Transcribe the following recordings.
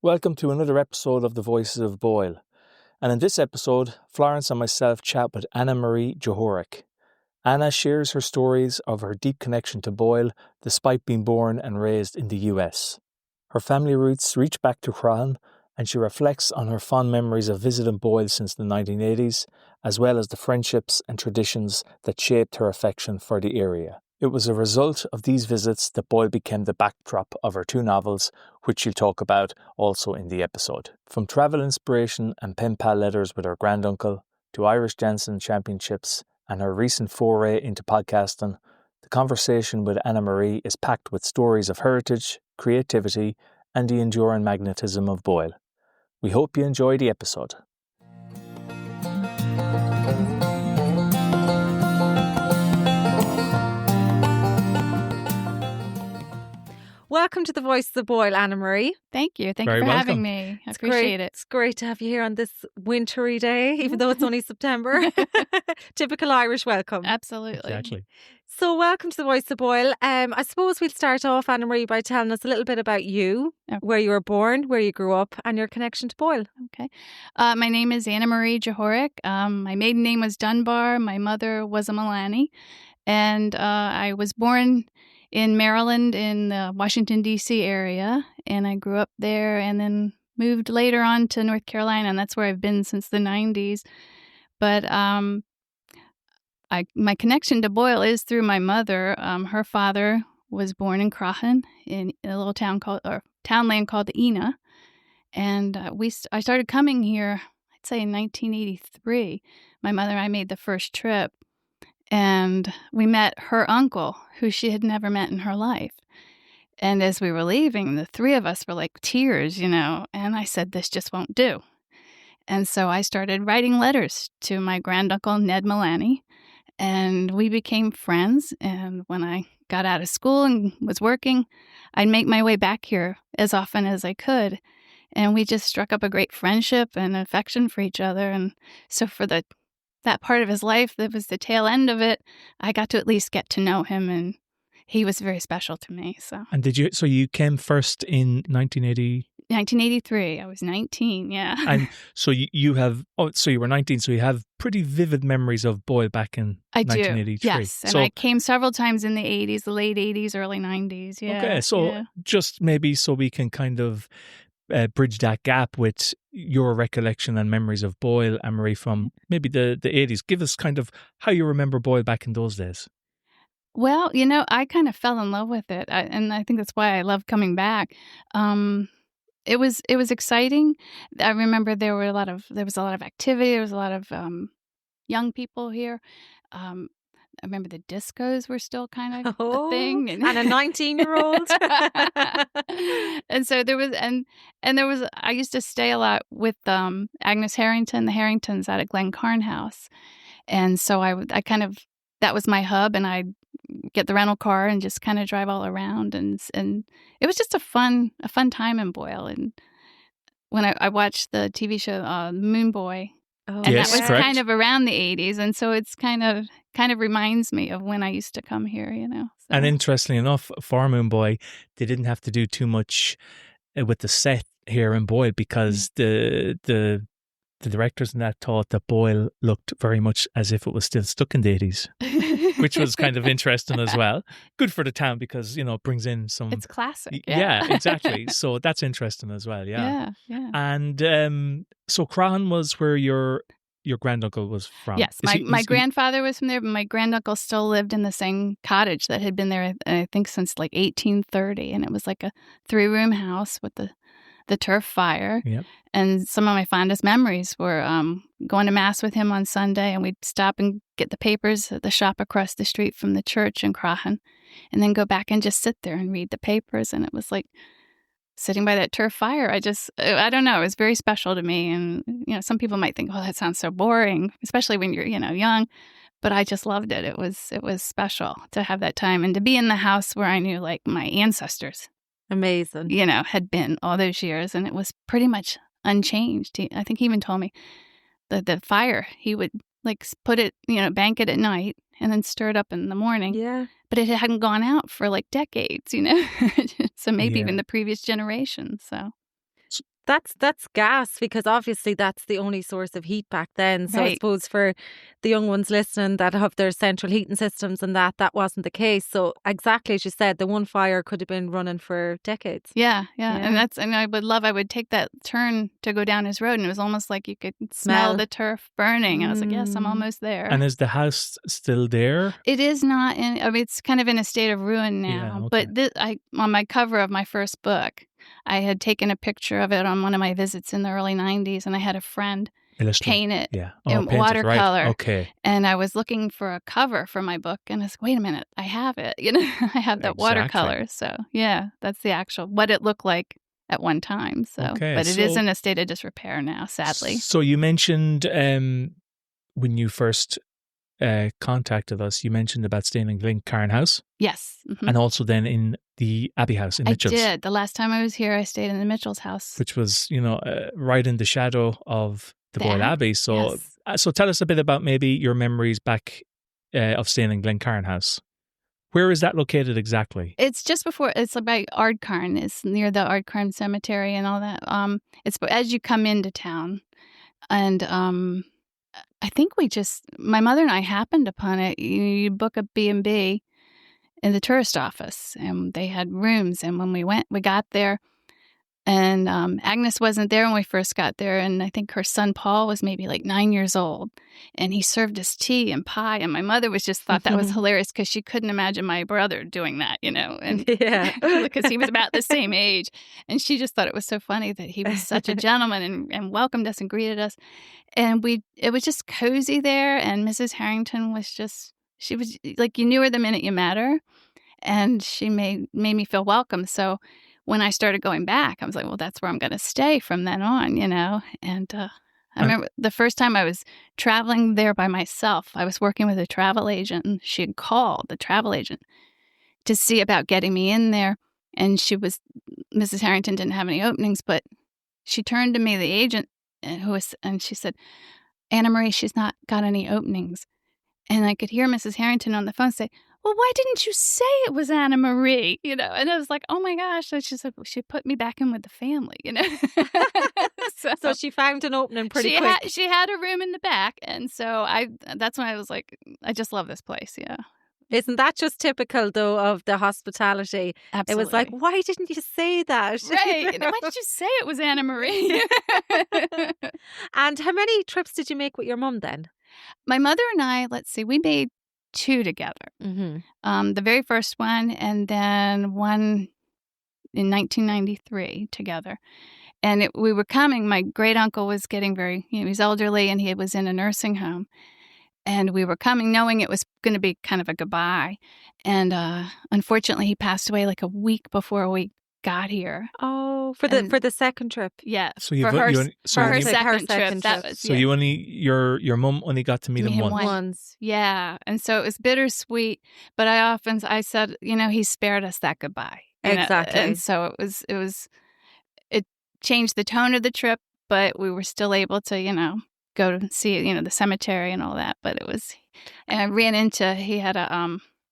Welcome to another episode of The Voices of Boyle. And in this episode, Florence and myself chat with Anna Marie Jehorek. Anna shares her stories of her deep connection to Boyle despite being born and raised in the US. Her family roots reach back to Croghan, and she reflects on her fond memories of visiting Boyle since the 1980s, as well as the friendships and traditions that shaped her affection for the area. It was a result of these visits that Boyle became the backdrop of her two novels, which she'll talk about also in the episode. From travel inspiration and pen pal letters with her granduncle, to Irish dancing championships and her recent foray into podcasting, the conversation with Anna Marie is packed with stories of heritage, creativity, and the enduring magnetism of Boyle. We hope you enjoy the episode. Welcome to the Voice of the Boyle, Anna Marie. Thank you. Thank Very you for welcome. having me. I appreciate it. It's great to have you here on this wintry day, even though it's only September. Typical Irish welcome. Absolutely. Exactly. So welcome to the Voice of Boyle. I suppose we'll start off, Anna Marie, by telling us a little bit about you, Okay. where you were born, where you grew up, and your connection to Boyle. Okay. My name is Anna Marie Jehorek. My maiden name was Dunbar. My mother was a Milani. And I was born in Maryland in the Washington, D.C. area. And I grew up there and then moved later on to North Carolina. And that's where I've been since the 90s. But my connection to Boyle is through my mother. Her father was born in Croghan in a little townland called Ena. And I started coming here, I'd say in 1983. My mother and I made the first trip. And we met her uncle, who she had never met in her life. And as we were leaving, the three of us were like tears, And I said, this just won't do. And so I started writing letters to my granduncle, Ned Milani. And we became friends. And when I got out of school and was working, I'd make my way back here as often as I could. And we just struck up a great friendship and affection for each other. And so for that part of his life, that was the tail end of it, I got to at least get to know him, and he was very special to me. So. And so you came first in 1980? 1983. I was 19, yeah. And so you were 19, so you have pretty vivid memories of Boyle back in 1983. Yes. And I came several times in the 80s, the late 80s, early 90s, yeah. Okay, so just maybe so we can kind of bridge that gap with your recollection and memories of Boyle, Anne Marie, from maybe the 80s. Give us kind of how you remember Boyle back in those days. Well, I kind of fell in love with it, and I think that's why I love coming back. It was exciting. I remember there was a lot of activity. There was a lot of young people here. I remember the discos were still kind of a thing, and a 19-year-old. And so there was, and there was. I used to stay a lot with Agnes Harrington, the Harringtons, out at Glencarn House, and so I that was my hub, and I'd get the rental car and just kind of drive all around, and it was just a fun time in Boyle. And when I watched the TV show Moon Boy. Oh, and yes, that was correct. kind of around the 80s, and so it's kind of reminds me of when I used to come here, So. And interestingly enough, for Moon Boy, they didn't have to do too much with the set here in Boyle, because the directors in that thought that Boyle looked very much as if it was still stuck in the 80s, which was kind of interesting as well. Good for the town because, it brings in some... It's classic. Yeah, exactly. So that's interesting as well, yeah. Yeah. And so Croghan was where your granduncle was from? Yes, my grandfather was from there, but my granduncle still lived in the same cottage that had been there, I think, since like 1830. And it was like a 3-room house with the turf fire. Yep. And some of my fondest memories were going to Mass with him on Sunday, and we'd stop and get the papers at the shop across the street from the church in Croghan, and then go back and just sit there and read the papers. And it was like sitting by that turf fire. I don't know, it was very special to me. And, some people might think, oh, that sounds so boring, especially when you're, young. But I just loved it. It was special to have that time and to be in the house where I knew, like, my ancestors. Amazing. Had been all those years, and it was pretty much unchanged. I think he even told me the fire, he would like put it, bank it at night and then stir it up in the morning. Yeah. But it hadn't gone out for like decades, so maybe even the previous generation. That's gas, because obviously that's the only source of heat back then. So I Right. suppose for the young ones listening that have their central heating systems and that wasn't the case. So exactly as you said, the one fire could have been running for decades. Yeah. Yeah. And I would take that turn to go down his road, and it was almost like you could smell the turf burning. I was like, yes, I'm almost there. And is the house still there? It is not it's kind of in a state of ruin now. Yeah, okay. But on my cover of my first book, I had taken a picture of it on one of my visits in the early 90s, and I had a friend paint it Yeah. in paint it, watercolor. Right. Okay. And I was looking for a cover for my book, and I was like, wait a minute, I have it. I have that Exactly. watercolor. So, yeah, that's the actual, what it looked like at one time. So, Okay, but it is so- in a state of disrepair now, sadly. So you mentioned when you first contacted us, you mentioned about staying in Glencairn House Yes. Mhm. and also then in the Abbey House in I Mitchell's. did. The last time I was here, I stayed in the Mitchell's house. Which was, right in the shadow of the Boyle That, Abbey. So, yes. so tell us a bit about maybe your memories back of staying in Glencairn House. Where is that located exactly? It's just before, it's by Ardcarn. It's near the Ardcarn Cemetery and all that. It's as you come into town. And I think my mother and I happened upon it. You book a B&B in the tourist office, and they had rooms. And when we got there, and Agnes wasn't there when we first got there, and I think her son Paul was maybe like 9 years old, and he served us tea and pie, and my mother just thought that was hilarious because she couldn't imagine my brother doing that, and Yeah. because he was about the same age, and she just thought it was so funny that he was such a gentleman and welcomed us and greeted us, and it was just cozy there, and Mrs. Harrington she was like, you knew her the minute you met her, and she made me feel welcome. So when I started going back, I was like, well, that's where I'm going to stay from then on, And I remember the first time I was traveling there by myself, I was working with a travel agent, and she had called the travel agent to see about getting me in there. And Mrs. Harrington didn't have any openings, but she turned to me, the agent, and she said, Anna Marie, she's not got any openings. And I could hear Mrs. Harrington on the phone say, well, why didn't you say it was Anna Marie? And I was like, oh my gosh. And she said, well, she put me back in with the family, So she found an opening pretty quick. She had a room in the back. And so that's when I was like, I just love this place. Yeah. Isn't that just typical, though, of the hospitality? Absolutely. It was like, why didn't you say that? Right. Why did you say it was Anna Marie? And how many trips did you make with your mum then? My mother and I, let's see, we made 2 together. Mm-hmm. The very first one, and then one in 1993 together. And we were coming. My great uncle was getting he was elderly, and he was in a nursing home. And we were coming knowing it was going to be kind of a goodbye. And unfortunately, he passed away like a week before we got here. Oh, for the second trip. Yeah. So for her second second trip. That was, So you your mum only got to meet him once. Once. Yeah. And so it was bittersweet. But I said, he spared us that goodbye. Exactly. And so it changed the tone of the trip, but we were still able to, go to see, the cemetery and all that. But and I ran into,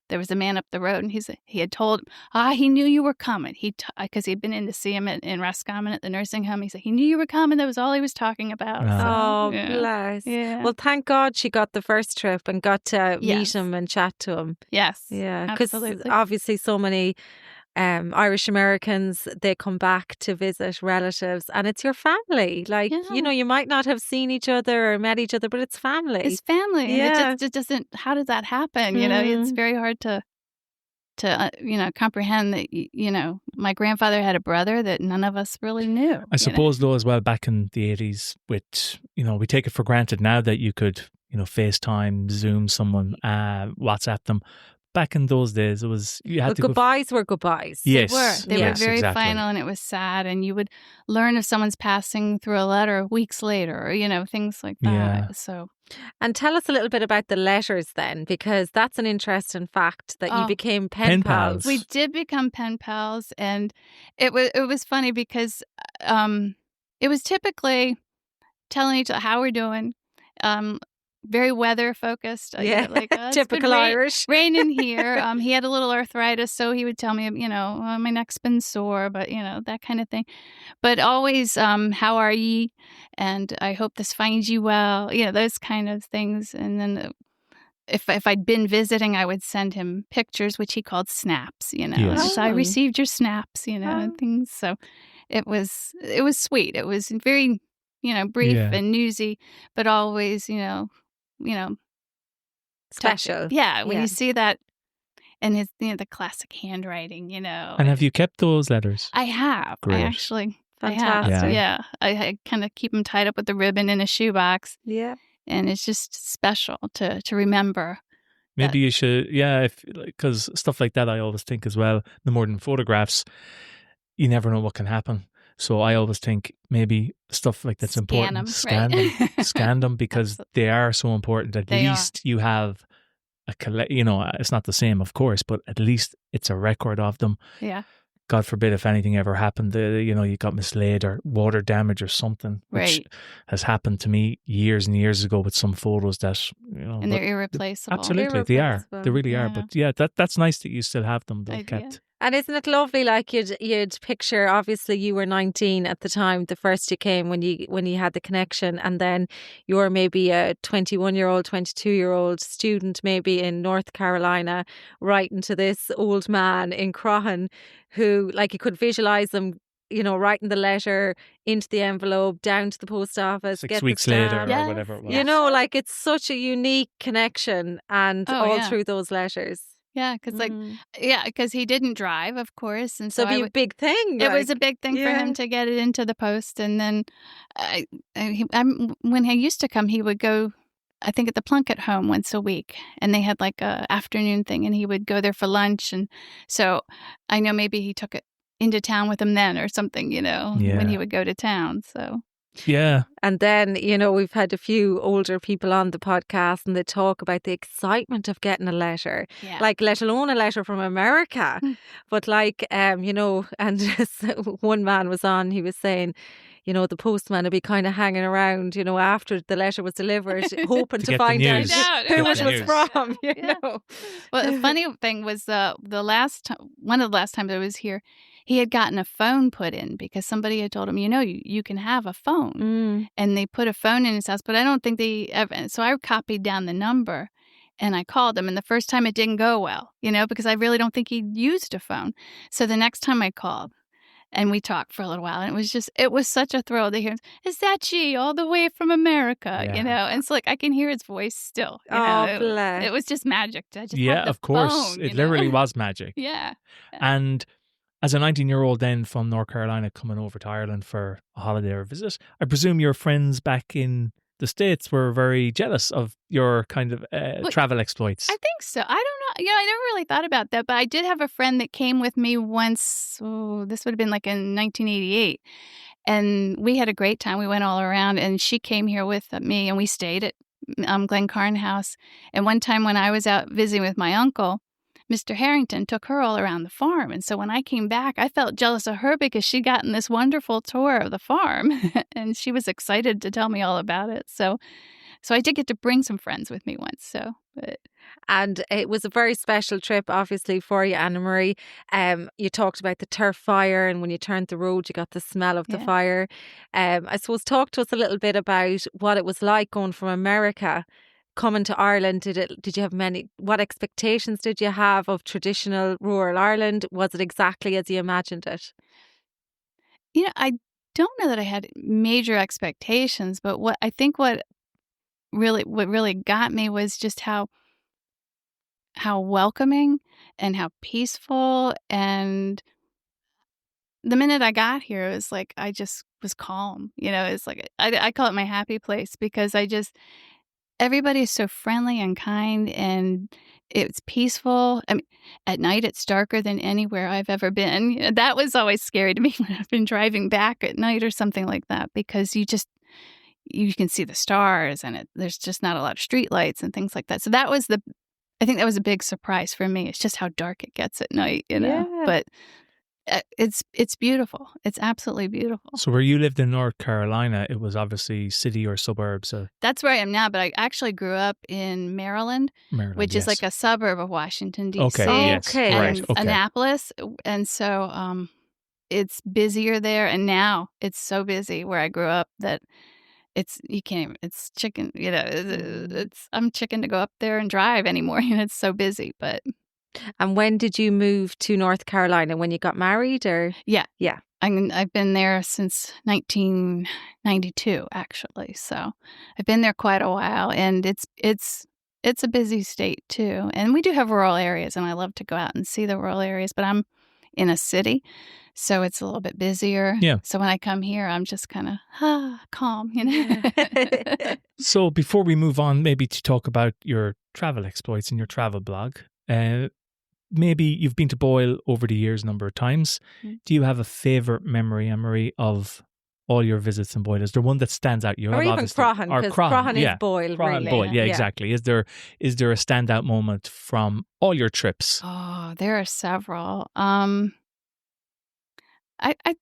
there was a man up the road, and he had told him, he knew you were coming. Because he'd been in to see him in Roscommon at the nursing home. He said, he knew you were coming. That was all he was talking about. Oh, So, yeah. bless. Yeah. Well, thank God she got the first trip and got to Yes. meet him and chat to him. Yes. Yeah, because Absolutely. obviously so many Irish Americans, they come back to visit relatives, and it's your family. Like, Yeah. you might not have seen each other or met each other, but it's family. It's family. Yeah. And it doesn't, how did that happen? It's very hard to comprehend that, my grandfather had a brother that none of us really knew. I suppose, though, as well, back in the 80s, with, we take it for granted now that you could, FaceTime, Zoom someone, WhatsApp them. Back in those days, it was, you had to goodbyes were goodbyes. Yes. They were very exactly. final, and it was sad. And you would learn if someone's passing through a letter weeks later, or, things like that. Yeah. So. And tell us a little bit about the letters then, because that's an interesting fact that you became pen pals. We did become pen pals, and it was funny because it was typically telling each other how we're doing. very weather focused. Yeah, Like, it's typical been Irish. raining here. He had a little arthritis, so he would tell me, my neck's been sore, but that kind of thing. But always, how are ye? And I hope this finds you well. Those kind of things. And then if I'd been visiting, I would send him pictures, which he called snaps. Yes. Just, I received your snaps. And things. So it was sweet. It was very brief and newsy, but always Special. Yeah, when you see that. And his, the classic handwriting, And have you kept those letters? I have. Great. I actually, Fantastic. I have. Yeah. I kind of keep them tied up with the ribbon in a shoebox. Yeah. And it's just special to remember. Maybe you should, because stuff like that I always think as well, no more than photographs, you never know what can happen. So I always think maybe stuff like that's important. Scan them because they are so important. At least you have it's not the same, of course, but at least it's a record of them. Yeah. God forbid if anything ever happened, you got mislaid or water damage or something, which has happened to me years and years ago with some photos that, and they're irreplaceable. Absolutely, they are. They really are. But that's nice that you still have them. They're kept. Yeah. And isn't it lovely? Like you'd picture. Obviously, you were 19 at the time. The first you came when you had the connection, and then you're maybe a 21-year-old, 22-year-old student, maybe in North Carolina, writing to this old man in Croghan, who, like, you could visualize them, writing the letter into the envelope, down to the post office, 6 weeks later or whatever it was. Like it's such a unique connection, and through those letters. Yeah, because he didn't drive, of course, and so it'd be a big thing. It was a big thing for him to get it into the post, and then when he used to come, he would go, I think, at the Plunkett home once a week, and they had like a afternoon thing, and he would go there for lunch, and so I know maybe he took it into town with him then or something, when he would go to town. So. Yeah. And then, we've had a few older people on the podcast and they talk about the excitement of getting a letter, like let alone a letter from America. But like, and one man was on, he was saying, the postman would be kind of hanging around, after the letter was delivered, hoping to find out who it was from, know. Well, the funny thing was one of the last times I was here, he had gotten a phone put in because somebody had told him, you can have a phone. And they put a phone in his house, but I don't think they ever. So I copied down the number and I called him. And the first time it didn't go well, because I really don't think he used a phone. So the next time I called and we talked for a little while, and it was such a thrill to hear, is that she all the way from America, And it's like I can hear his voice still. Bless. It was just magic. I just of course. Phone, it literally was magic. Yeah. And as a 19-year-old then from North Carolina coming over to Ireland for a holiday or visit, I presume your friends back in the States were very jealous of your kind of travel exploits. I think so. I don't know. I never really thought about that, but I did have a friend that came with me once. This would have been like in 1988. And we had a great time. We went all around, and she came here with me, and we stayed at Glencairn House. And one time when I was out visiting with my uncle, Mr. Harrington took her all around the farm. And so when I came back, I felt jealous of her because she'd gotten this wonderful tour of the farm and she was excited to tell me all about it. So I did get to bring some friends with me once. And it was a very special trip, obviously, for you, Anna Marie. You talked about the turf fire, and when you turned the road, you got the smell of the fire. I suppose talk to us a little bit about what it was like going from America coming to Ireland. Did you have what expectations did you have of traditional rural Ireland? Was it exactly as you imagined it? I don't know that I had major expectations, but what really got me was just how welcoming and how peaceful. And the minute I got here, it was like I just was calm. It's like I call it my happy place because everybody is so friendly and kind, and it's peaceful. I mean, at night it's darker than anywhere I've ever been. That was always scary to me when I've been driving back at night or something like that, because you can see the stars, and there's just not a lot of street lights and things like that. So I think that was a big surprise for me. It's just how dark it gets at night, But It's beautiful. It's absolutely beautiful. So where you lived in North Carolina, it was obviously city or suburbs. That's where I am now, but I actually grew up in Maryland, which is like a suburb of Washington, D.C. Okay, yes, Okay. right, And okay. Annapolis. And so it's busier there. And now it's so busy where I grew up that you can't even, it's chicken, I'm chicken to go up there and drive anymore. It's so busy, but. And when did you move to North Carolina? When you got married, or? Yeah. Yeah. I've been there since 1992, actually. So I've been there quite a while, and it's a busy state too. And we do have rural areas, and I love to go out and see the rural areas. But I'm in a city, so it's a little bit busier. Yeah. So when I come here, I'm just kind of calm, So before we move on, maybe to talk about your travel exploits and your travel blog. Maybe you've been to Boyle over the years a number of times. Mm. Do you have a favourite memory, Anna Marie, of all your visits in Boyle? Is there one that stands out? Or even Croghan, because Croghan is Boyle, Croghan, really. Boyle, yeah, exactly. Is there a standout moment from all your trips? Oh, there are several. I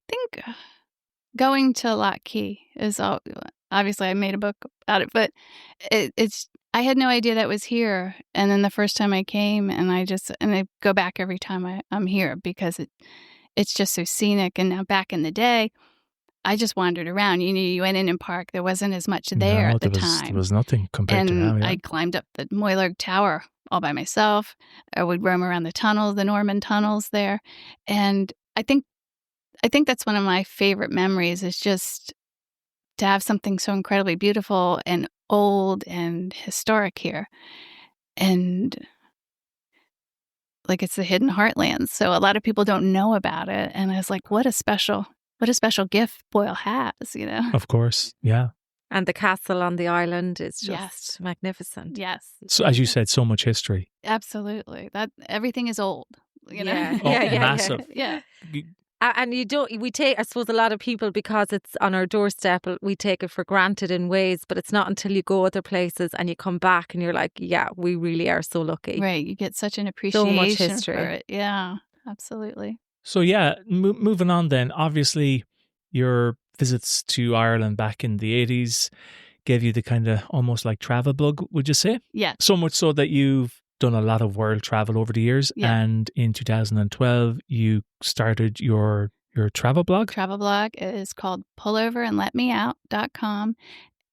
think going to Lough Key is obviously I made a book about it, but it's I had no idea that was here. And then the first time I came, and I go back every time I'm here because it's just so scenic. And now back in the day, I just wandered around. You went in and park. There wasn't as much there at the time. There was nothing compared to now. Yeah. I climbed up the Boyle and Lough Tower all by myself. I would roam around the tunnels, the Norman tunnels there. And I think that's one of my favorite memories, is just to have something so incredibly beautiful and old and historic here. And like, it's the hidden heartlands. So a lot of people don't know about it. And I was like, what a special gift Boyle has, Of course, yeah. And the castle on the island is just magnificent. Yes. So as you said, so much history. Absolutely. That everything is old. Yeah. Massive. Yeah. And we take, I suppose a lot of people, because it's on our doorstep, we take it for granted in ways, but it's not until you go other places and you come back and you're like, yeah, we really are so lucky. Right. You get such an appreciation so much history for it. Yeah, absolutely. So yeah, moving on then, obviously your visits to Ireland back in the 80s gave you the kind of almost like travel bug, would you say? Yeah. So much so that you've done a lot of world travel over the years. Yeah. And in 2012, you started your travel blog. Travel blog is called pulloverandletmeout.com.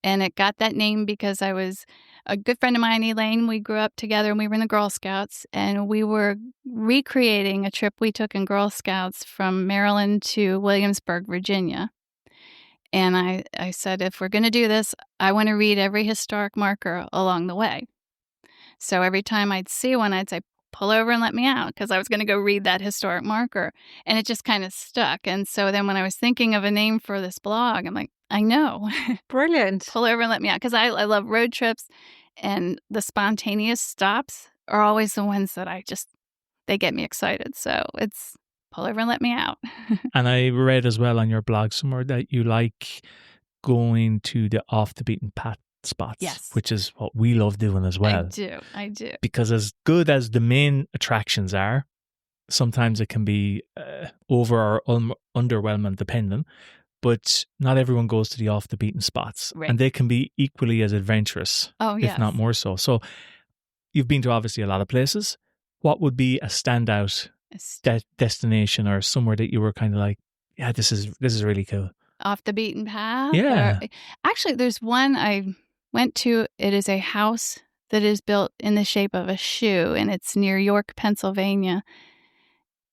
And it got that name because I was a good friend of mine, Elaine. We grew up together and we were in the Girl Scouts, and we were recreating a trip we took in Girl Scouts from Maryland to Williamsburg, Virginia. And I said, if we're going to do this, I want to read every historic marker along the way. So every time I'd see one, I'd say, pull over and let me out, because I was going to go read that historic marker. And it just kind of stuck. And so then when I was thinking of a name for this blog, I'm like, I know. Brilliant. Pull over and let me out. Because I love road trips, and the spontaneous stops are always the ones that they get me excited. So it's pull over and let me out. And I read as well on your blog somewhere that you like going to the off the beaten path spots. Yes. Which is what we love doing as well. I do. Because as good as the main attractions are, sometimes it can be over or underwhelming depending. But not everyone goes to the off the beaten spots. Right. And they can be equally as adventurous, yes. if not more so. So you've been to obviously a lot of places. What would be a standout destination, or somewhere that you were kind of like, yeah, this is really cool? Off the beaten path? Yeah. Actually, there's one I went to. It is a house that is built in the shape of a shoe, and it's near York, Pennsylvania.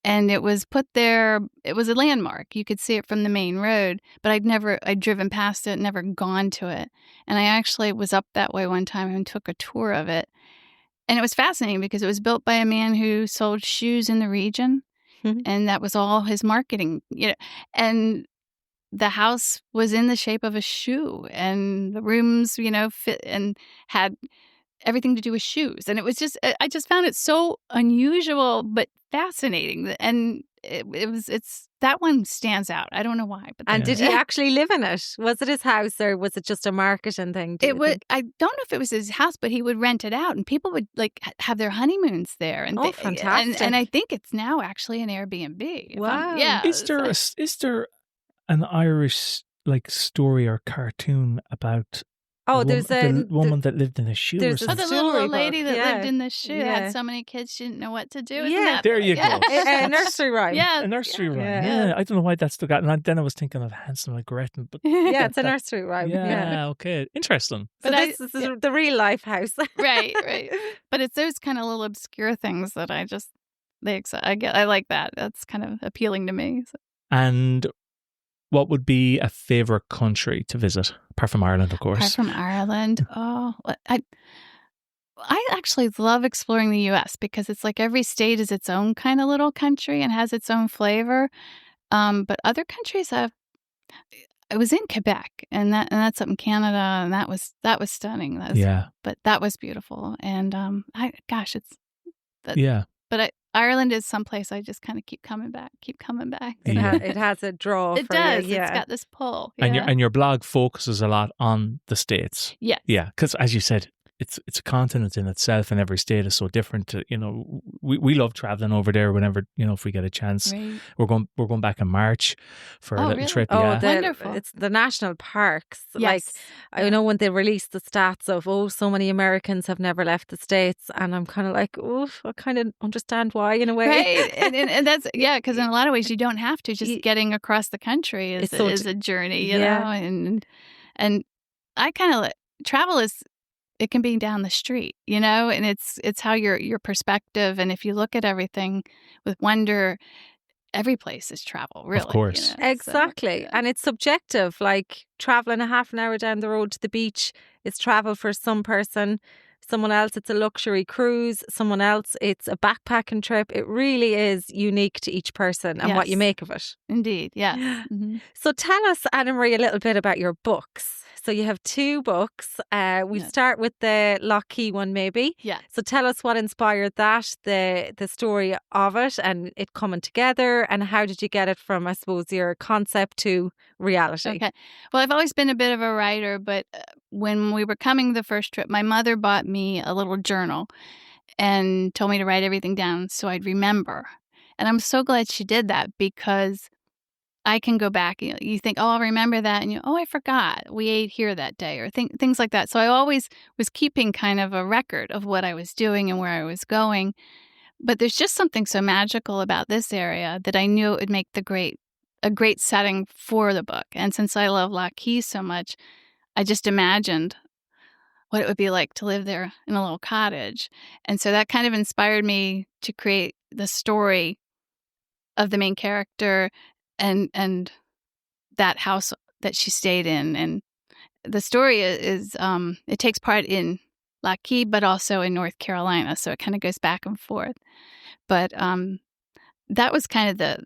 And it was put there, it was a landmark. You could see it from the main road, but I'd driven past it, never gone to it. And I actually was up that way one time and took a tour of it. And it was fascinating because it was built by a man who sold shoes in the region. Mm-hmm. And that was all his marketing, and the house was in the shape of a shoe, and the rooms, fit and had everything to do with shoes. And it was just, I just found it so unusual, but fascinating. And it's that one stands out. I don't know why. But And did he actually live in it? Was it his house or was it just a marketing thing? I don't know if it was his house, but he would rent it out and people would like have their honeymoons there. And fantastic. And I think it's now actually an Airbnb. Wow. Yeah. Is there an Irish like story or cartoon about the woman that lived in a shoe or something? The little lady that lived in the shoe had so many kids she didn't know what to do. There you go. A nursery rhyme. Yeah, a nursery rhyme. Yeah, I don't know why that stuck out. And then I was thinking of Hansel and Gretel, but it's a nursery rhyme. Yeah, okay, interesting. But this is the real life house, right. But it's those kind of little obscure things that I like that. That's kind of appealing to me. So. And what would be a favorite country to visit, apart from Ireland, of course? Apart from Ireland, I actually love exploring the U.S. because it's like every state is its own kind of little country and has its own flavor. But other countries I was in Quebec, and that's up in Canada, and that was stunning. But that was beautiful, and But Ireland is someplace I just kind of keep coming back. It has a draw. It does. You, It's got this pull. And your blog focuses a lot on the States. Yes. Yeah, because as you said, it's a continent in itself, and every state is so different. We love traveling over there whenever if we get a chance. Right. We're going back in March for a little trip. Oh, wonderful! It's the national parks. Yes. Like I know when they released the stats of so many Americans have never left the States, and I'm kind of like, I kind of understand why in a way. Right, and that's because in a lot of ways you don't have to. Just getting across the country is a journey, you know, and I kind of travel is. It can be down the street, and it's how your perspective. And if you look at everything with wonder, every place is travel, really. Of course. Exactly. So, and it's subjective. Like traveling a half an hour down the road to the beach is travel for some person. Someone else, it's a luxury cruise. Someone else, it's a backpacking trip. It really is unique to each person and what you make of it. Indeed, yes. Mm-hmm. So tell us, Anna Marie, a little bit about your books. So you have 2 books. We'll start with the Lough Key one, maybe. Yeah. So tell us what inspired that, the story of it and it coming together, and how did you get it from, I suppose, your concept to reality? Okay. Well, I've always been a bit of a writer, but when we were coming the first trip, my mother bought me a little journal and told me to write everything down so I'd remember. And I'm so glad she did that because I can go back. You think, I'll remember that. And I forgot. We ate here that day or things like that. So I always was keeping kind of a record of what I was doing and where I was going. But there's just something so magical about this area that I knew it would make a great setting for the book. And since I love Lough Key so much, I just imagined what it would be like to live there in a little cottage. And so that kind of inspired me to create the story of the main character and that house that she stayed in. And the story is it takes part in Lough Key, but also in North Carolina. So it kind of goes back and forth. But that was kind of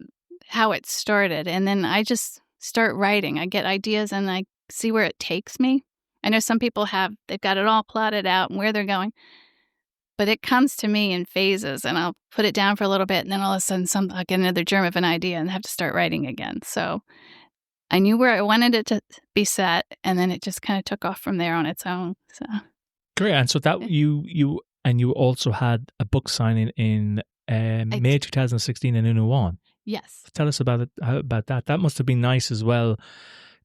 how it started. And then I just start writing. I get ideas and I see where it takes me. I know some people they've got it all plotted out and where they're going. But it comes to me in phases, and I'll put it down for a little bit, and then all of a sudden I'll get another germ of an idea and have to start writing again. So I knew where I wanted it to be set, and then it just kind of took off from there on its own. So great. And so that you also had a book signing in May 2016 in Unawan. Yes. Tell us about that. That must have been nice as well,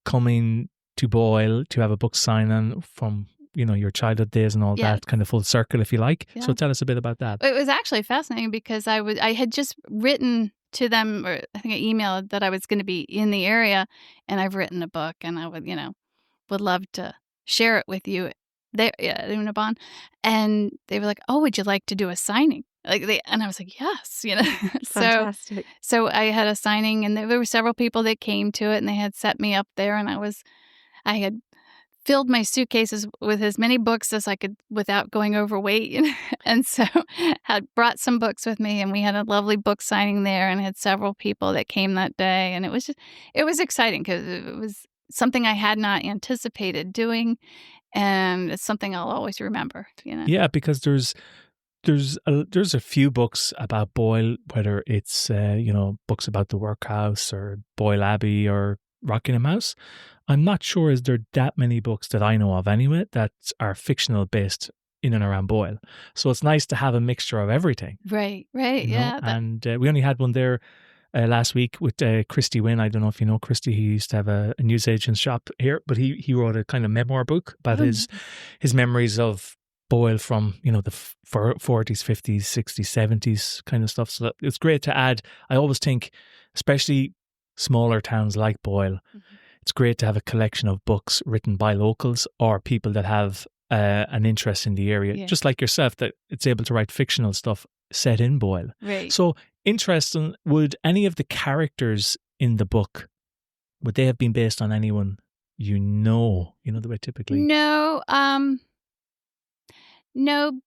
coming to Boyle to have a book signing from your childhood days and all that, kind of full circle, if you like. Yeah. So tell us a bit about that. It was actually fascinating because I had just written to them, or I think I emailed that I was going to be in the area, and I've written a book, and I would love to share it with you there at Unawan. And they were like, "Oh, would you like to do a signing?" And I was like, "Yes," Fantastic. So I had a signing, and there were several people that came to it, and they had set me up there, and I had filled my suitcases with as many books as I could without going overweight. And so had brought some books with me, and we had a lovely book signing there and had several people that came that day. And it was exciting because it was something I had not anticipated doing. And it's something I'll always remember, Yeah, because there's a few books about Boyle, whether it's books about the workhouse or Boyle Abbey or Rockingham House. I'm not sure is there that many books that I know of anyway that are fictional based in and around Boyle. So it's nice to have a mixture of everything. Right, Yeah. And we only had one there last week with Christy Wynn. I don't know if you know Christy. He used to have a newsagent's shop here, but he wrote a kind of memoir book about his memories of Boyle from, the 40s, 50s, 60s, 70s kind of stuff. So it's great to add. I always think, especially smaller towns like Boyle, it's great to have a collection of books written by locals or people that have an interest in the area, just like yourself, that it's able to write fictional stuff set in Boyle. Right. So interesting, would any of the characters in the book, would they have been based on anyone the way typically? No,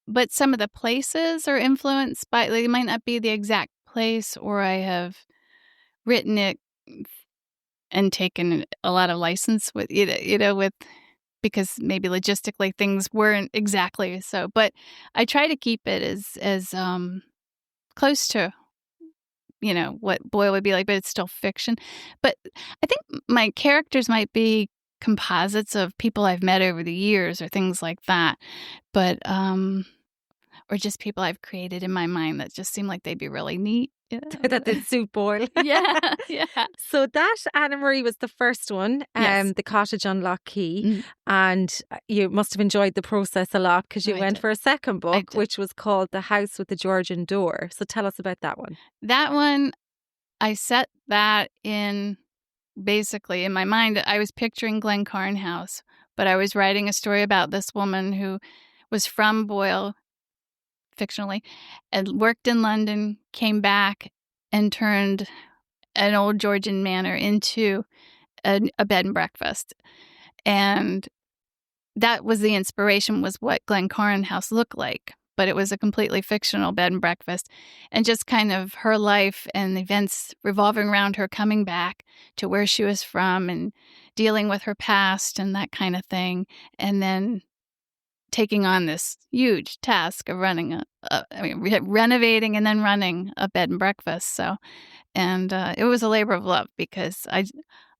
but some of the places are influenced by, it might not be the exact place, or I have written it and taken a lot of license with, because maybe logistically things weren't exactly so. But I try to keep it as close to, what Boyle would be like, but it's still fiction. But I think my characters might be composites of people I've met over the years or things like that. But, or just people I've created in my mind that just seem like they'd be really neat. That did suit Boyle. Yeah. So that, Anna Marie, was the first one, Yes. The Cottage on Lough Key. And you must have enjoyed the process a lot because you went for a second book, which was called The House with the Georgian Door. So tell us about that one. That one, I set that in, basically, in my mind. I was picturing Glencairn House, but I was writing a story about this woman who was from Boyle, fictionally, and worked in London, came back and turned an old Georgian manor into a bed and breakfast. And that was the inspiration, was what Glencairn House looked like. But it was a completely fictional bed and breakfast, and just kind of her life and events revolving around her coming back to where she was from and dealing with her past and that kind of thing. And then taking on this huge task of running renovating and then running a bed and breakfast. So, and it was a labor of love because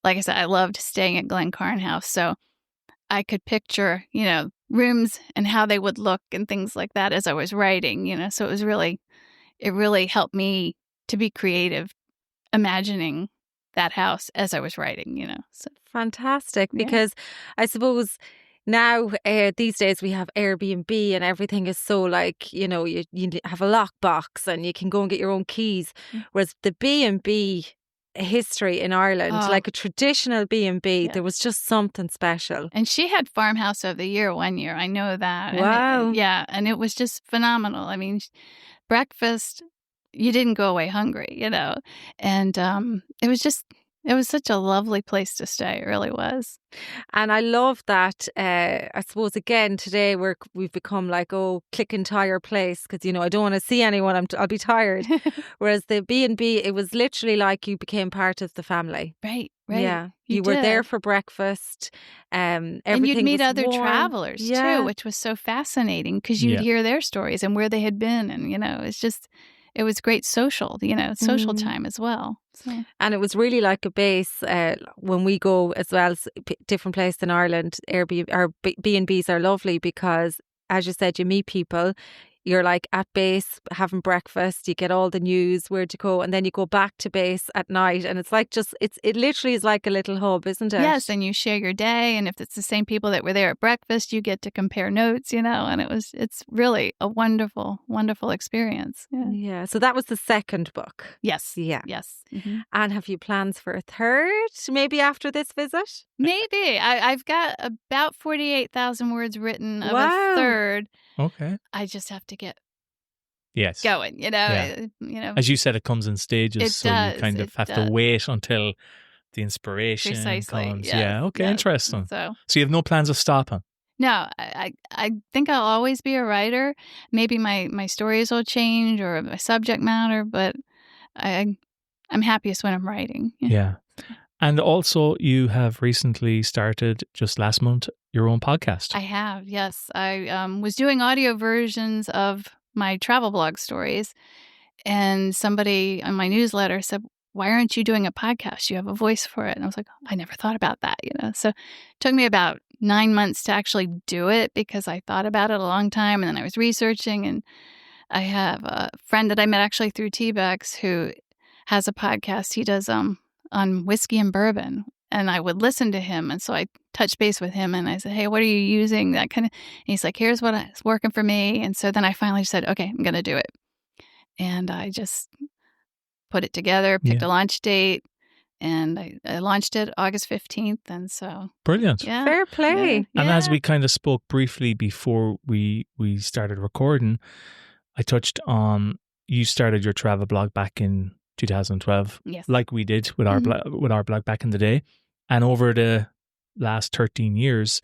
like I said, I loved staying at Glencairn House. So I could picture, rooms and how they would look and things like that as I was writing, so it really helped me to be creative, imagining that house as I was writing, so. Fantastic. Because I suppose now, these days we have Airbnb and everything is so like, you have a lockbox and you can go and get your own keys. Whereas the B&B history in Ireland, like a traditional B&B, there was just something special. And she had Farmhouse of the Year one year. I know that. Wow. And it was just phenomenal. I mean, breakfast, you didn't go away hungry, and it was such a lovely place to stay. It really was. And I love that. I suppose, again, today we've become like, click and tire place because, I don't want to see anyone. I'll be tired. Whereas the B&B, it was literally like you became part of the family. Right. Yeah. You were there for breakfast. And you'd meet other travelers too, which was so fascinating because you'd hear their stories and where they had been. And, it was great social time as well. So. And it was really like a base when we go as well, different place in Ireland. Airbnb or B&Bs are lovely because, as you said, you meet people. You're like at base having breakfast, you get all the news, where to go, and then you go back to base at night, and it's like it literally is like a little hub, isn't it? Yes, and you share your day, and if it's the same people that were there at breakfast, you get to compare notes, and it's really a wonderful, wonderful experience. Yeah. So that was the second book. Yes. Yeah. Yes. And have you plans for a third, maybe after this visit? Maybe. I've got about 48,000 words written of a third. Okay. I just have to get going, As you said, it comes in stages, so you kind of have to wait until the inspiration comes. Yes, yeah, okay, interesting. So you have no plans of stopping? No, I think I'll always be a writer. Maybe my stories will change or my subject matter, but I'm happiest when I'm writing. Yeah. And also, you have recently started, just last month, your own podcast. I have, yes. I was doing audio versions of my travel blog stories, and somebody on my newsletter said, "Why aren't you doing a podcast? You have a voice for it." And I was like, I never thought about that, So it took me about 9 months to actually do it because I thought about it a long time, and then I was researching, and I have a friend that I met actually through T-Bex who has a podcast. He does on whiskey and bourbon, and I would listen to him, and so I touched base with him, and I said, "Hey, what are you using?" That kind of. And he's like, "Here's what's working for me." And so then I finally said, "Okay, I'm going to do it," and I just put it together, picked a launch date, and I launched it August 15th, and so Brilliant. yeah, Fair play. And as we kind of spoke briefly before we started recording, I touched on you started your travel blog back in 2012, yes, like we did with our blog back in the day. And over the last 13 years,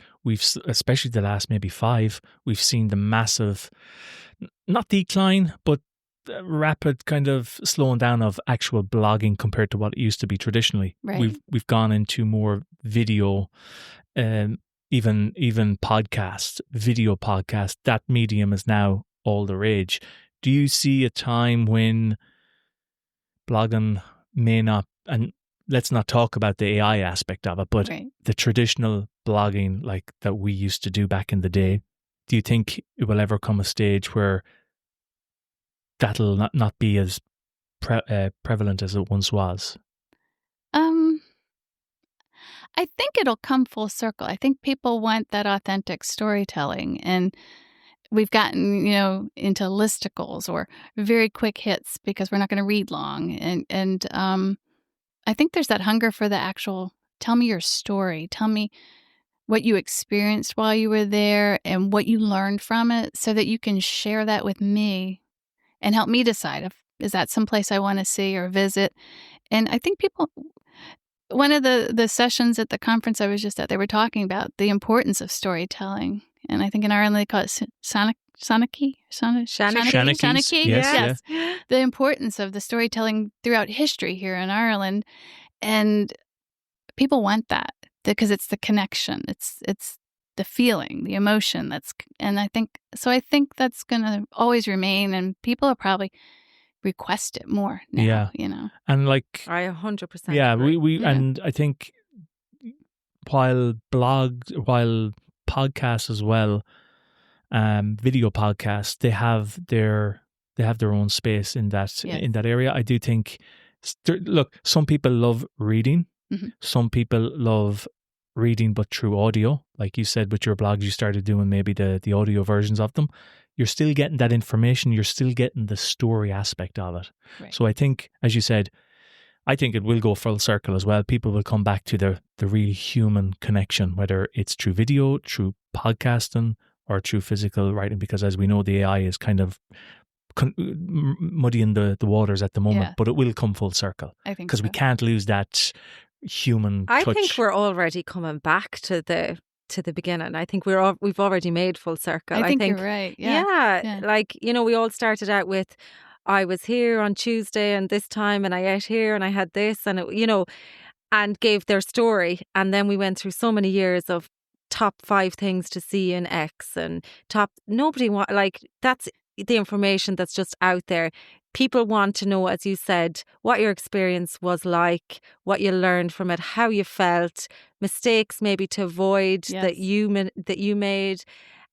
especially the last maybe 5, we've seen the massive, not decline, but rapid kind of slowing down of actual blogging compared to what it used to be traditionally. Right. We've gone into more video, even podcast, video podcast. That medium is now all the rage. Do you see a time when blogging may not, and let's not talk about the AI aspect of it, but the traditional blogging like that we used to do back in the day, do you think it will ever come a stage where that'll not be as prevalent as it once was? I think it'll come full circle. I think people want that authentic storytelling, and we've gotten, into listicles or very quick hits because we're not going to read long. And I think there's that hunger for the actual, tell me your story. Tell me what you experienced while you were there and what you learned from it so that you can share that with me and help me decide if is that someplace I want to see or visit. And I think one of the sessions at the conference I was just at, they were talking about the importance of storytelling. And I think in Ireland they call it Shanachie. Yes. The importance of the storytelling throughout history here in Ireland. And people want that because it's the connection. It's the feeling, the emotion and I think that's going to always remain, and people will probably request it more now, And like I 100% agree. we and I think while podcasts as well, video podcasts, they have their own space in that in that area. I do think look, some people love reading. Mm-hmm. Some people love reading but through audio, like you said with your blogs. You started doing maybe the audio versions of them. You're still getting that information. You're still getting the story aspect of it. Right. So I think, as you said, I think it will go full circle as well. People will come back to the really human connection, whether it's through video, through podcasting, or through physical writing, because as we know, the AI is kind of muddying the waters at the moment, but it will come full circle. I think because we can't lose that human touch. I think we're already coming back to the beginning. I think we've already made full circle. I think you're right. Yeah. Like, we all started out with, I was here on Tuesday and this time and I ate here and I had this and and gave their story. And then we went through so many years of top 5 things to see in X and that's the information that's just out there. People want to know, as you said, what your experience was like, what you learned from it, how you felt, mistakes maybe to avoid that you made.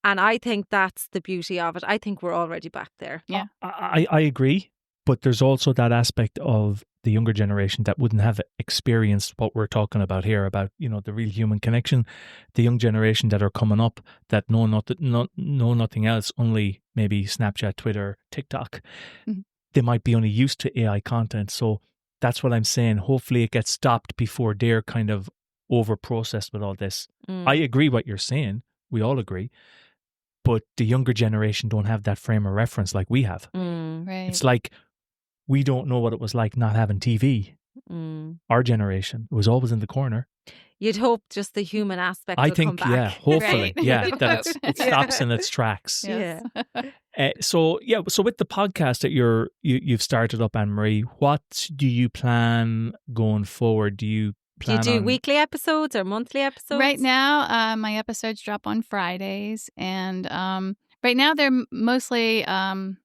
And I think that's the beauty of it. I think we're already back there. Yeah, I agree. But there's also that aspect of the younger generation that wouldn't have experienced what we're talking about here, about, the real human connection. The young generation that are coming up that know nothing else, only maybe Snapchat, Twitter, TikTok. Mm-hmm. They might be only used to AI content. So that's what I'm saying. Hopefully it gets stopped before they're kind of over-processed with all this. I agree what you're saying. We all agree. But the younger generation don't have that frame of reference like we have. Right. It's like we don't know what it was like not having TV. Our generation was always in the corner. You'd hope just the human aspect I will think, come back. hopefully. Right. That it stops in its tracks. Yes. So with the podcast that you've started up, Anna Marie, what do you plan going forward? Do you Do you do weekly episodes or monthly episodes? Right now, my episodes drop on Fridays, and right now they're mostly kind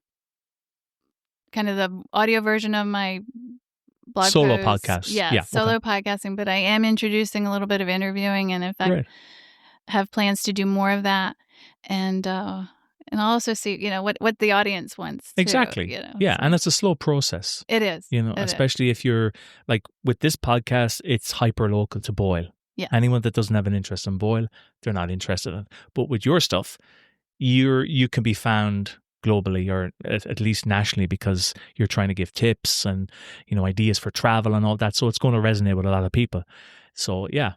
of the audio version of my blog solo post. podcast? Yeah, solo podcasting, but I am introducing a little bit of interviewing, and in fact, Great. have plans to do more of that, and I'll also see, what the audience wants. Exactly. Too, Yeah, so. and it's a slow process. It is. Especially if you're like with this podcast, it's hyper local to Boyle. Yeah. Anyone that doesn't have an interest in Boyle, they're not interested in. But with your stuff, you can be found globally or at least nationally because you're trying to give tips and ideas for travel and all that. So it's going to resonate with a lot of people. So yeah.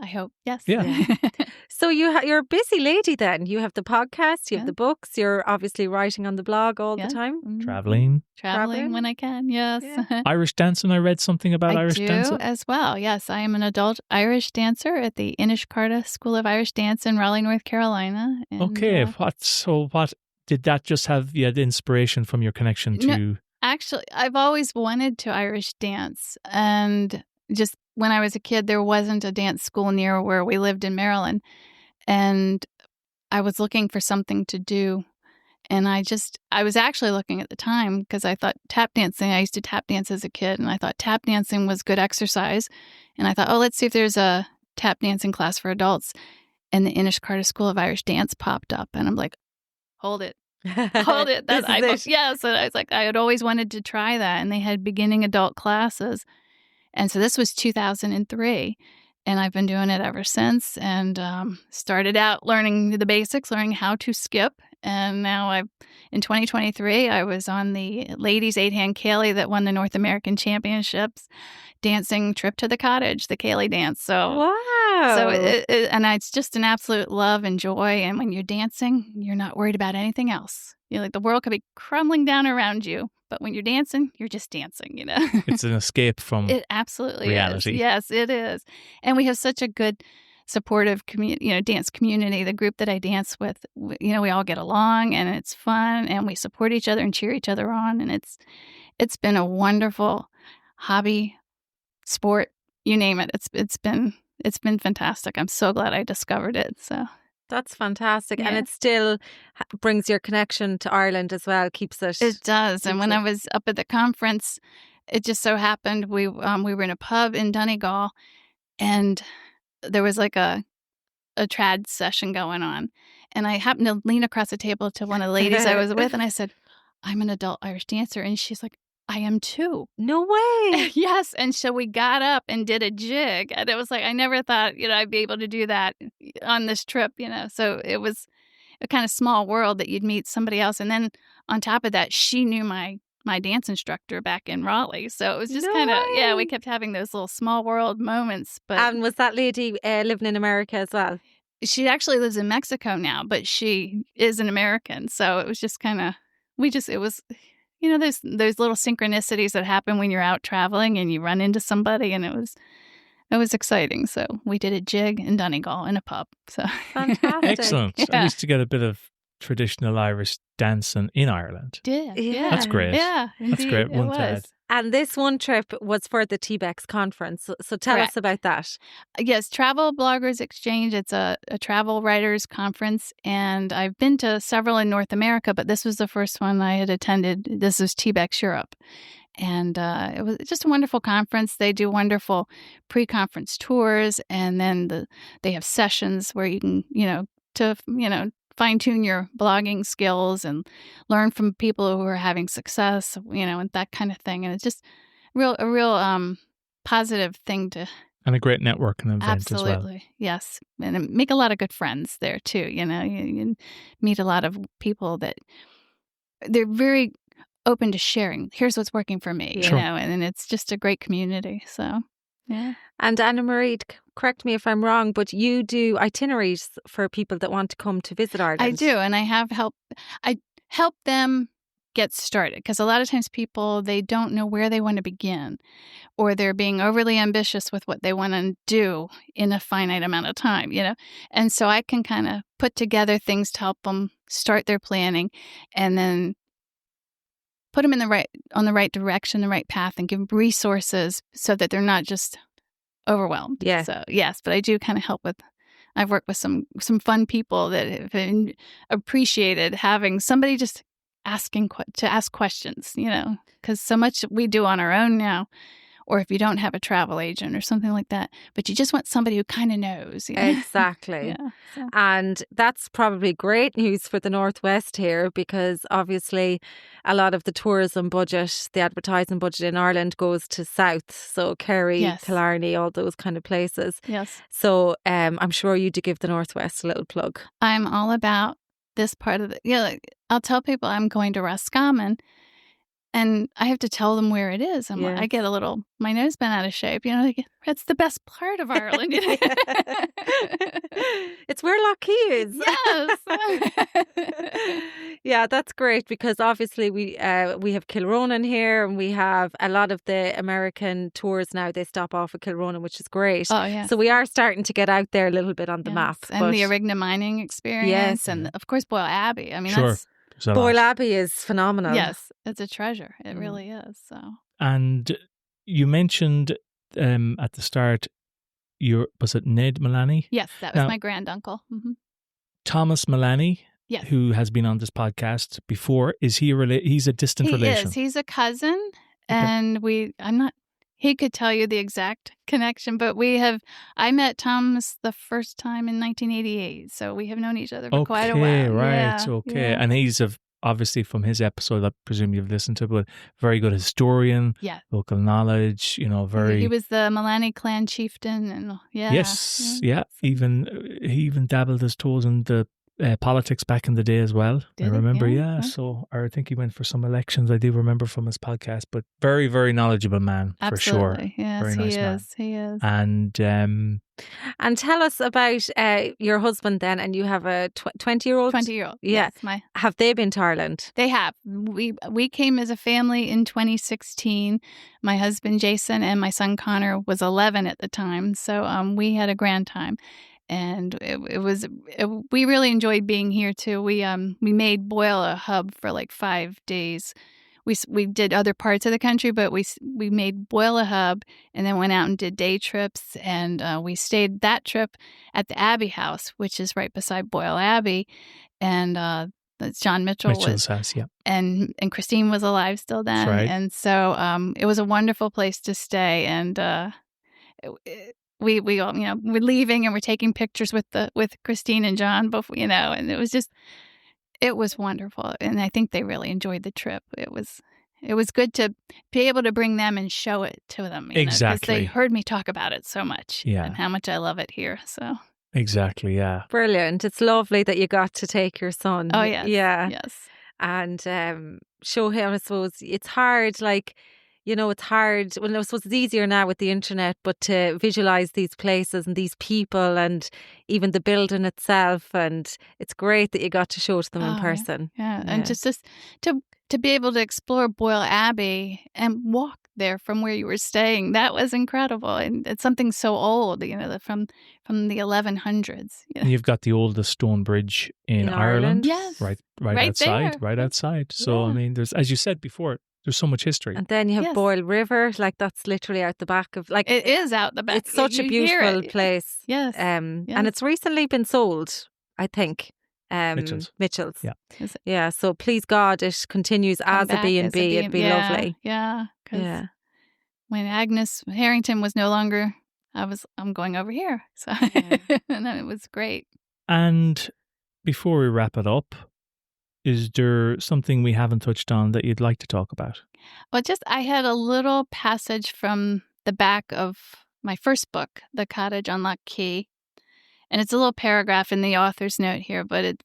I hope. Yes. Yeah. So you're a busy lady then. You have the podcast, you have the books, you're obviously writing on the blog all the time. Mm-hmm. Traveling when I can, yes. Yeah. Irish dancing, I read something about Irish dancing. I do as well, yes. I am an adult Irish dancer at the Inishcarta School of Irish Dance in Raleigh, North Carolina. And, okay, what did that just have the inspiration from your connection to... No, actually, I've always wanted to Irish dance, and just when I was a kid, there wasn't a dance school near where we lived in Maryland, and I was looking for something to do, and I was actually looking at the time because I thought tap dancing, I used to tap dance as a kid, and I thought tap dancing was good exercise, and I thought, let's see if there's a tap dancing class for adults, and the Inishcarta School of Irish Dance popped up, and I'm like, hold it. So I was like, I had always wanted to try that, and they had beginning adult classes. And so this was 2003, and I've been doing it ever since, and started out learning the basics, learning how to skip. And now in 2023, I was on the ladies 8-hand Cayley that won the North American Championships, dancing Trip to the Cottage, the Cayley dance. So, wow. So it's just an absolute love and joy. And when you're dancing, you're not worried about anything else. The world could be crumbling down around you. But when you're dancing, you're just dancing, It's an escape from it absolutely reality. Is. Yes, it is. And we have such a good, supportive dance community. The group that I dance with, we all get along, and it's fun, and we support each other and cheer each other on. And it's been a wonderful hobby, sport, you name it. It's been fantastic. I'm so glad I discovered it. So. That's fantastic. Yeah. And it still brings your connection to Ireland as well, keeps it. It does. And when I was up at the conference, it just so happened we were in a pub in Donegal, and there was like a trad session going on. And I happened to lean across the table to one of the ladies I was with, and I said, I'm an adult Irish dancer. And she's like, I am too. No way. Yes. And so we got up and did a jig. And it was like, I never thought, I'd be able to do that on this trip, So it was a kind of small world that you'd meet somebody else. And then on top of that, she knew my dance instructor back in Raleigh. So it was just we kept having those little small world moments. But and was that lady living in America as well? She actually lives in Mexico now, but she is an American. So it was just kind of, it was... there's those little synchronicities that happen when you're out traveling and you run into somebody, and it was exciting. So we did a jig in Donegal in a pub. So fantastic. Excellent. Yeah. I used to get a bit of traditional Irish dancing in Ireland. Yeah. That's great. Yeah, that's great. One to add. And this one trip was for the TBEX conference. So tell us about that. Yes, Travel Bloggers Exchange. It's a travel writers conference. And I've been to several in North America, but this was the first one I had attended. This was TBEX Europe. And it was just a wonderful conference. They do wonderful pre-conference tours. And then they have sessions where you can, fine-tune your blogging skills and learn from people who are having success, and that kind of thing. And it's just a real positive thing to... And a great networking event as well. Absolutely, yes. And make a lot of good friends there, too. You meet a lot of people that they're very open to sharing. Here's what's working for me, Sure. And it's just a great community, so... Yeah. And Anna Marie, correct me if I'm wrong, but you do itineraries for people that want to come to visit Ireland. I do, and I help them get started, because a lot of times people, they don't know where they want to begin, or they're being overly ambitious with what they want to do in a finite amount of time, And so I can kind of put together things to help them start their planning, and then put them on the right direction, the right path, and give them resources so that they're not just overwhelmed. Yeah. So yes, but I do kind of help with. I've worked with some fun people that have appreciated having somebody just asking to ask questions, because so much we do on our own now, or if you don't have a travel agent or something like that, but you just want somebody who kind of knows. Exactly. Yeah. So. And that's probably great news for the Northwest here, because obviously a lot of the tourism budget, the advertising budget in Ireland goes to south. So Kerry, Yes. Killarney, all those kind of places. Yes. So I'm sure you do give the Northwest a little plug. I'm all about this part of I'll tell people I'm going to Roscommon, and I have to tell them where it is. I get my nose bent out of shape. It's the best part of Ireland. It's where Lough Key is. Yes. Yeah, that's great, because obviously we have Kilronan here, and we have a lot of the American tours now. They stop off at Kilronan, which is great. Oh, yeah. So we are starting to get out there a little bit on the map. And the Arigna mining experience. Yes. And of course, Boyle Abbey. I mean, Sure. Boyle Abbey is phenomenal. Yes, it's a treasure. It really is. So. And you mentioned at the start, was it Ned Mullaney? Yes, that was my granduncle. Mm-hmm. Thomas Mullaney, yes, who has been on this podcast before. Is he he's a distant relation? Is. He's a cousin, and he could tell you the exact connection, but I met Thomas the first time in 1988, so we have known each other for quite a while. Right, yeah, okay. Yeah. And he's obviously from his episode, I presume you've listened to, but very good historian, local knowledge, very... He was the Mullaney clan chieftain, and Yes, yeah. He even dabbled his toes in the politics back in the day as well. I remember, So I think he went for some elections. I do remember from his podcast, but very, very knowledgeable man. Absolutely. For sure. Yes, very nice man. He is. And tell us about your husband then, and you have a 20-year-old? 20-year-old, yeah. Yes, have they been to Ireland? They have. We came as a family in 2016. My husband Jason and my son Connor was 11 at the time, so we had a grand time. And we really enjoyed being here too. We made Boyle a hub for like 5 days. We did other parts of the country, but we made Boyle a hub, and then went out and did day trips. And we stayed that trip at the Abbey House, which is right beside Boyle Abbey. And that's John Mitchell's house, yeah. And Christine was alive still then. That's right. And so it was a wonderful place to stay. And we all, we're leaving and we're taking pictures with Christine and John before, and it was wonderful. And I think they really enjoyed the trip. It was good to be able to bring them and show it to them. Exactly. Because they heard me talk about it so much. Yeah. And how much I love it here. So. Exactly, yeah. Brilliant. It's lovely that you got to take your son. Oh, yes. Yeah. Yes. And show him, I suppose, it's hard, it's hard. Well, I suppose it's easier now with the internet, but to visualize these places and these people and even the building itself. And it's great that you got to show it to them in person. Yeah. And just to be able to explore Boyle Abbey and walk there from where you were staying, that was incredible. And it's something so old, from the 1100s. And you've got the oldest stone bridge in Ireland. Yes. Right outside. There. Right outside. So, I mean, there's, as you said before, there's so much history. And then you have Boyle River, that's literally out the back of, it is out the back. It's such a beautiful place. Yes. And it's recently been sold, I think. Mitchell's. Yeah. Yeah. So please God, it continues as a B&B. It'd be lovely. Yeah. Because when Agnes Harrington was no longer, I'm going over here. So and then it was great. And before we wrap it up, is there something we haven't touched on that you'd like to talk about? Well, I had a little passage from the back of my first book, The Cottage on Lough Key. And it's a little paragraph in the author's note here, but it's,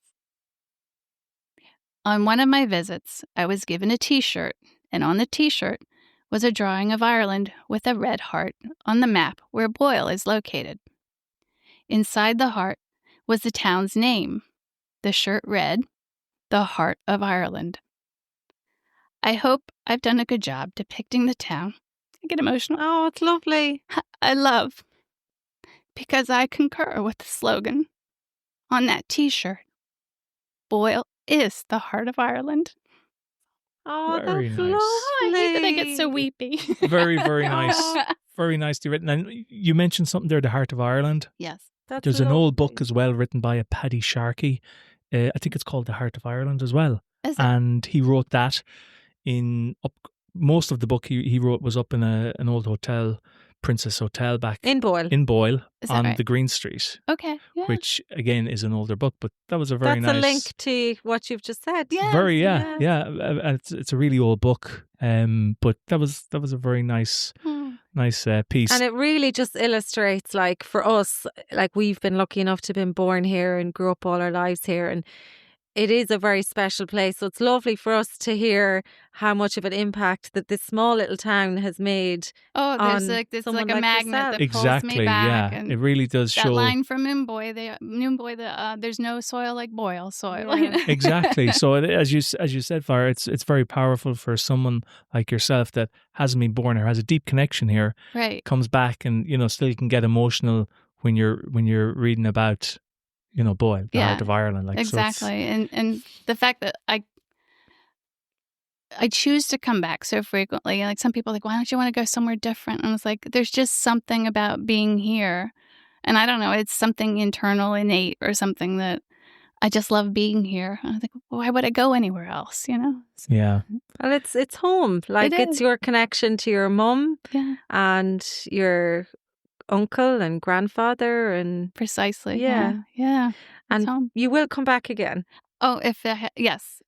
on one of my visits, I was given a T-shirt, and on the T-shirt was a drawing of Ireland with a red heart on the map where Boyle is located. Inside the heart was the town's name. The shirt read, "The Heart of Ireland." I hope I've done a good job depicting the town. I get emotional. Oh, it's lovely. I love, because I concur with the slogan on that T-shirt. Boyle is the heart of Ireland. Oh, Very that's nice. lovely. Oh, I hate that I get so weepy. Very, very nice. Oh, Very nicely written. And you mentioned something there, The Heart of Ireland. Yes. that's There's an old book lovely. as well written by a Paddy Sharkey. I think it's called The Heart of Ireland as well. Is it? And he wrote that most of the book he wrote was up in an old hotel, Princess Hotel back In Boyle. in Boyle Is that on right? the Green Street, Okay. Yeah. which again is an older book, but that was a very That's nice a link to what you've just said. Yes, very yes. it's a really old book, but that was a very nice piece. And it really just illustrates, like, for us, like, we've been lucky enough to have been born here and grew up all our lives here, and it is a very special place. So it's lovely for us to hear how much of an impact that this small little town has made. Oh, there's on it's someone like a like magnet yourself. that pulls Exactly, me back. yeah, And it really does that show. line from Moonboy, there's no soil like Boyle soil. Yeah. Exactly. So as you said, Farah, it's very powerful for someone like yourself that hasn't been born here, has a deep connection here, Right. comes back and still can get emotional when you're reading about Boyle, the Heart of Ireland. Like, Exactly. And the fact that I choose to come back so frequently. Like, some people are like, why don't you want to go somewhere different? And I was like, there's just something about being here. And I don't know, it's something internal, innate, or something that I just love being here. I think, why would I go anywhere else? So, yeah. Well, it's home. Like, It it's is. your connection to your mum Yeah. and your uncle and grandfather, and Precisely. Yeah. Yeah. It's and home. you will come back again. Oh, yes.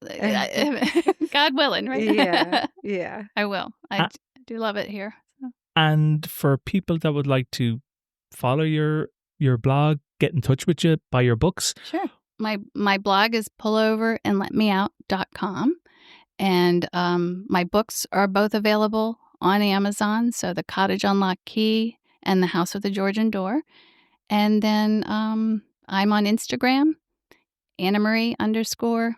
God willing, right? Yeah, yeah. I will. I do love it here. So. And for people that would like to follow your blog, get in touch with you, buy your books. Sure. My blog is pulloverandletmeout.com. And my books are both available on Amazon. So The Cottage on Lough Key and The House with the Georgian Door. And then I'm on Instagram, Anna Marie _pull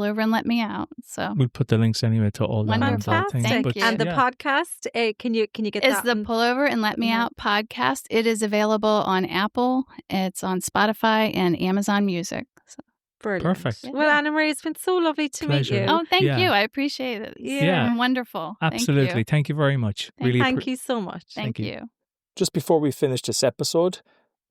over and let me out. So We'll put the links anyway to all that. Fantastic. Thank you. And the podcast, can you get It's that the one? Pull Over and Let Me Yeah. Out podcast. It is available on Apple. It's on Spotify and Amazon Music. So. Brilliant. Perfect. Well, Anna Marie, it's been so lovely to Pleasure. meet you. Oh, thank Yeah. you. I appreciate it. It's Yeah. been wonderful. Absolutely. Thank you very much. Really Thank you so much. Thank you. you. Just before we finish this episode,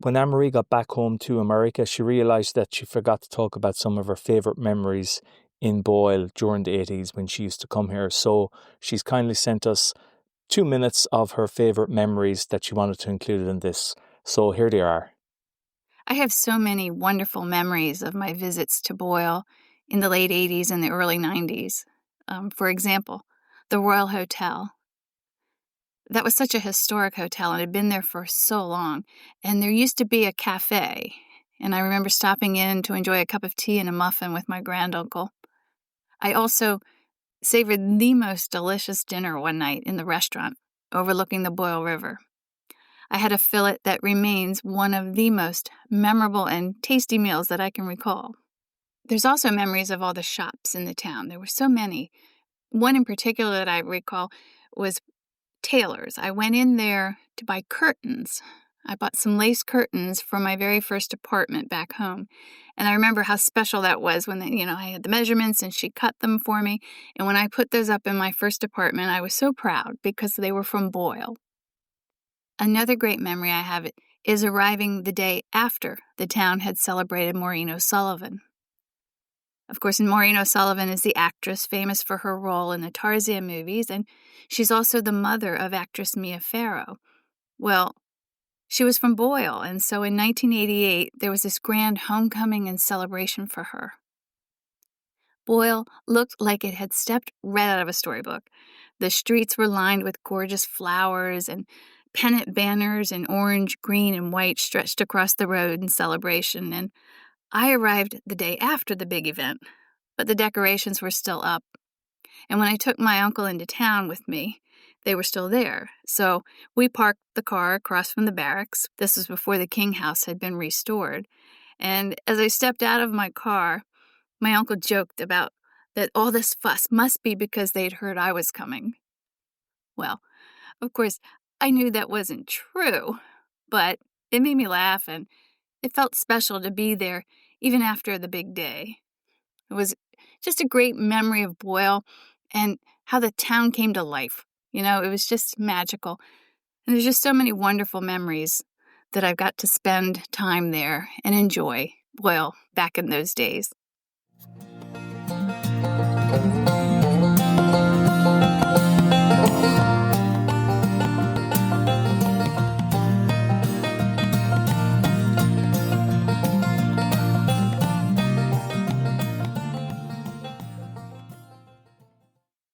when Anna Marie got back home to America, she realised that she forgot to talk about some of her favourite memories in Boyle during the 80s when she used to come here. So she's kindly sent us 2 minutes of her favourite memories that she wanted to include in this. So here they are. I have so many wonderful memories of my visits to Boyle in the late 80s and the early 90s. For example, the Royal Hotel. That was such a historic hotel and had been there for so long. And there used to be a cafe. And I remember stopping in to enjoy a cup of tea and a muffin with my granduncle. I also savored the most delicious dinner one night in the restaurant overlooking the Boyle River. I had a fillet that remains one of the most memorable and tasty meals that I can recall. There's also memories of all the shops in the town. There were so many. One in particular that I recall was Taylor's. I went in there to buy curtains. I bought some lace curtains for my very first apartment back home. And I remember how special that was when I had the measurements and she cut them for me. And when I put those up in my first apartment, I was so proud because they were from Boyle. Another great memory I have is arriving the day after the town had celebrated Maureen O'Sullivan. Of course, Maureen O'Sullivan is the actress famous for her role in the Tarzan movies, and she's also the mother of actress Mia Farrow. Well, she was from Boyle, and so in 1988, there was this grand homecoming and celebration for her. Boyle looked like it had stepped right out of a storybook. The streets were lined with gorgeous flowers, and pennant banners in orange, green, and white stretched across the road in celebration, and I arrived the day after the big event, but the decorations were still up. And when I took my uncle into town with me, they were still there. So we parked the car across from the barracks. This was before the King House had been restored. And as I stepped out of my car, my uncle joked about that all this fuss must be because they'd heard I was coming. Well, of course, I knew that wasn't true, but it made me laugh, and it felt special to be there even after the big day. It was just a great memory of Boyle and how the town came to life. You know, it was just magical. And there's just so many wonderful memories that I've got to spend time there and enjoy Boyle back in those days.